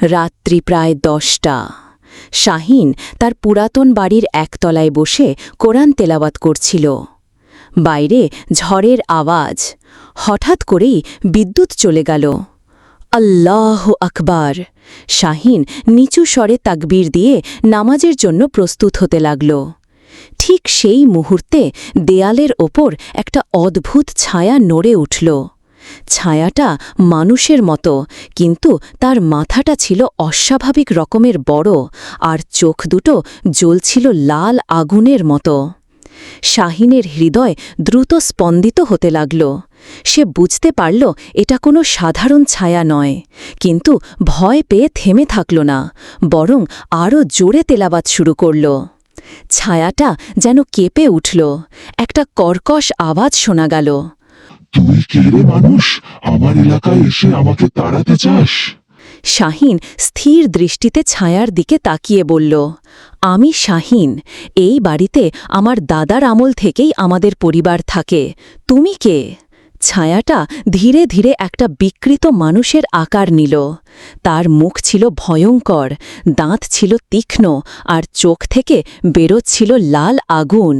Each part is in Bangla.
রাত্রি প্রায় 10টা। শাহিন তার পুরাতন বাড়ির একতলায় বসে কোরআন তেলাওয়াত করছিল। বাইরে ঝড়ের আওয়াজ। হঠাৎ করেই বিদ্যুৎ চলে গেল। আল্লাহ আকবার! শাহিন নিচু স্বরে তাকবীর দিয়ে নামাজের জন্য প্রস্তুত হতে লাগল। ঠিক সেই মুহূর্তে দেয়ালের ওপর একটা অদ্ভুত ছায়া নড়ে উঠল। ছায়াটা মানুষের মতো, কিন্তু তার মাথাটা ছিল অস্বাভাবিক রকমের বড়, আর চোখ দুটো জ্বলছিল লাল আগুনের মতো। শাহিনের হৃদয় দ্রুত স্পন্দিত হতে লাগল। সে বুঝতে পারল এটা কোনো সাধারণ ছায়া নয়, কিন্তু ভয় পেয়ে থেমে থাকল না, বরং আরও জোরে তেলাওয়াত শুরু করল। ছায়াটা যেন কেঁপে উঠল। একটা কর্কশ আওয়াজ শোনা গেল। তুই কে রে মানুষ? আমার এলাকায় এসে আমাকে তাড়াতে চাস? শাহিন স্থির দৃষ্টিতে ছায়ার দিকে তাকিয়ে বলল, আমি শাহিন। এই বাড়িতে আমার দাদার আমল থেকেই আমাদের পরিবার থাকে। তুমি কে? ছায়াটা ধীরে ধীরে একটা বিকৃত মানুষের আকার নিল। তার মুখ ছিল ভয়ঙ্কর, দাঁত ছিল তীক্ষ্ণ, আর চোখ থেকে বেরোচ্ছিল লাল আগুন।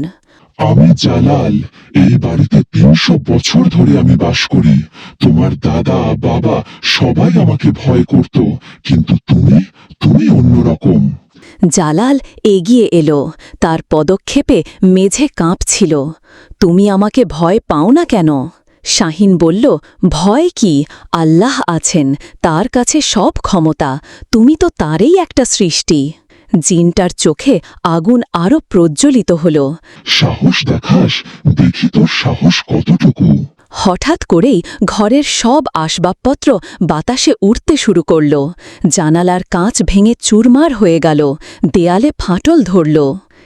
আমি জালাল। এই বাড়িতে ৩০০ বছর ধরে আমি বাস করি। তোমার দাদা বাবা সবাই আমাকে ভয় করত, কিন্তু তুমি অন্যরকম। জালাল এগিয়ে এলো। তার পদক্ষেপে মেঝে কাঁপছিল। তুমি আমাকে ভয় পাও না কেন? শাহিন বলল, ভয় কি? আল্লাহ আছেন, তার কাছে সব ক্ষমতা। তুমি তো তারই একটা সৃষ্টি। জিনটার চোখে আগুন আরও প্রজ্বলিত হল। সাহস দেখাস? দেখি তোর সাহস কতটুকু। হঠাৎ করেই ঘরের সব আসবাবপত্র বাতাসে উড়তে শুরু করল। জানালার কাঁচ ভেঙে চুরমার হয়ে গেল। দেয়ালে ফাটল ধরল।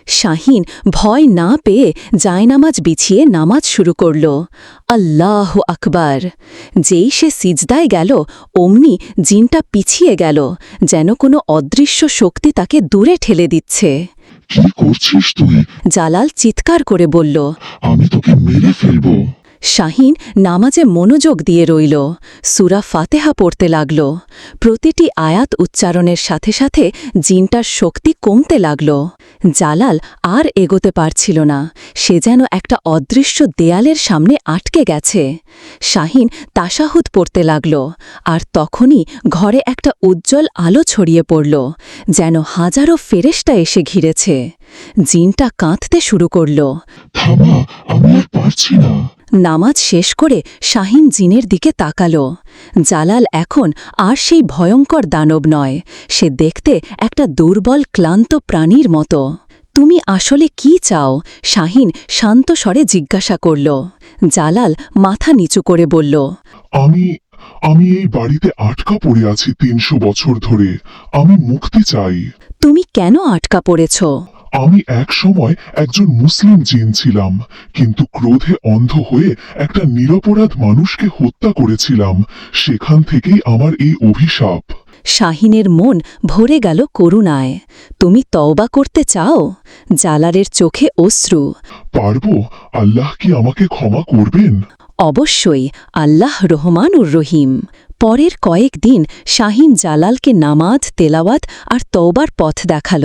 শাহিন ভয় না পেয়ে জায়নামাজ বিছিয়ে নামাজ শুরু করল। আল্লাহ আকবার! যেই সে সিজদায় গেল, অমনি জিনটা পিছিয়ে গেল, যেন কোনো অদৃশ্য শক্তি তাকে দূরে ঠেলে দিচ্ছে। কি করছিস তুই? জালাল চিৎকার করে বলল। আমি তোকে মেরে ফেলবো। শাহিন নামাজে মনোযোগ দিয়ে রইল। সূরা ফাতেহা পড়তে লাগল। প্রতিটি আয়াত উচ্চারণের সাথে সাথে জিনটার শক্তি কমতে লাগল। জালাল আর এগোতে পারছিল না। সে যেন একটা অদৃশ্য দেয়ালের সামনে আটকে গেছে। শাহিন তাশাহুদ পড়তে লাগল, আর তখনই ঘরে একটা উজ্জ্বল আলো ছড়িয়ে পড়ল, যেন হাজারো ফেরেশতা এসে ঘিরেছে। জিনটা কাঁদতে শুরু করল। থামা, আমি আর পারছি না। নামাজ শেষ করে শাহিন জিনের দিকে তাকাল। জালাল এখন আর সেই ভয়ঙ্কর দানব নয়। সে দেখতে একটা দুর্বল ক্লান্ত প্রাণীর মতো। তুমি আসলে কি চাও? শাহিন শান্ত স্বরে জিজ্ঞাসা করল। জালাল মাথা নিচু করে বলল, আমি এই বাড়িতে আটকা পড়ে আছি ৩০০ বছর ধরে। আমি মুক্তি চাই। তুমি কেন আটকা পড়েছ? আমি এক সময় একজন মুসলিম জিন ছিলাম, কিন্তু ক্রোধে অন্ধ হয়ে একটা নিরপরাধ মানুষকে হত্যা করেছিলাম। সেখান থেকেই আমার এই অভিশাপ। শাহিনের মন ভরে গেল করুণায়। তুমি তওবা করতে চাও? জালালের চোখে অশ্রু। পারবো। আল্লাহ কি আমাকে ক্ষমা করবেন? অবশ্যই, আল্লাহ রহমানুর রহিম। পরের কয়েকদিন শাহিন জালালকে নামাজ, তেলাওয়াত আর তওবার পথ দেখাল।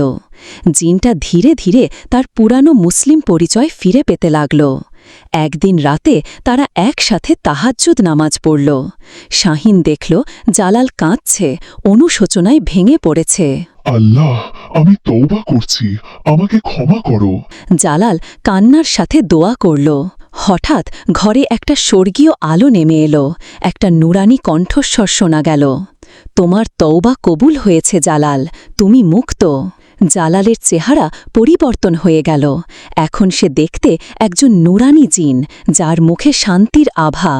জিনটা ধীরে ধীরে তার পুরানো মুসলিম পরিচয় ফিরে পেতে লাগল। একদিন রাতে তারা একসাথে তাহাজ্জুদ নামাজ পড়ল। শাহিন দেখল জালাল কাঁদছে, অনুশোচনায় ভেঙে পড়েছে। আল্লাহ, আমি তওবা করছি, আমাকে ক্ষমা করো। জালাল কান্নার সাথে দোয়া করল। হঠাৎ ঘরে একটা স্বর্গীয় আলো নেমে এলো। একটা নুরানি কণ্ঠস্বর শোনা গেল। তোমার তওবা কবুল হয়েছে জালাল, তুমি মুক্ত। জালালের চেহারা পরিবর্তন হয়ে গেল। এখন সে দেখতে একজন নুরানি জিন, যার মুখে শান্তির আভা।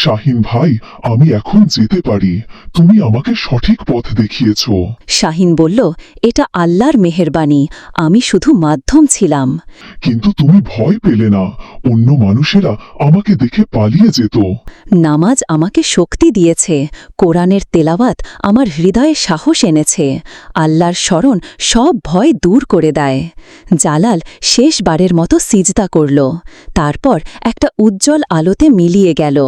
শাহিন ভাই, আমি এখন যেতে পারি। তুমি আমাকে সঠিক পথ দেখিয়েছ। শাহিন বলল, এটা আল্লাহর মেহেরবানি, আমি শুধু মাধ্যম ছিলাম। কিন্তু তুমি ভয় পেলে না? অন্য মানুষেরা আমাকে দেখে পালিয়ে যেত। নামাজ আমাকে শক্তি দিয়েছে, কোরআনের তেলাওয়াত আমার হৃদয়ে সাহস এনেছে। আল্লাহর স্মরণ সব ভয় দূর করে দেয়। জালাল শেষবারের মতো সিজদা করল। তারপর একটা উজ্জ্বল আলোতে মিলিয়ে গেল।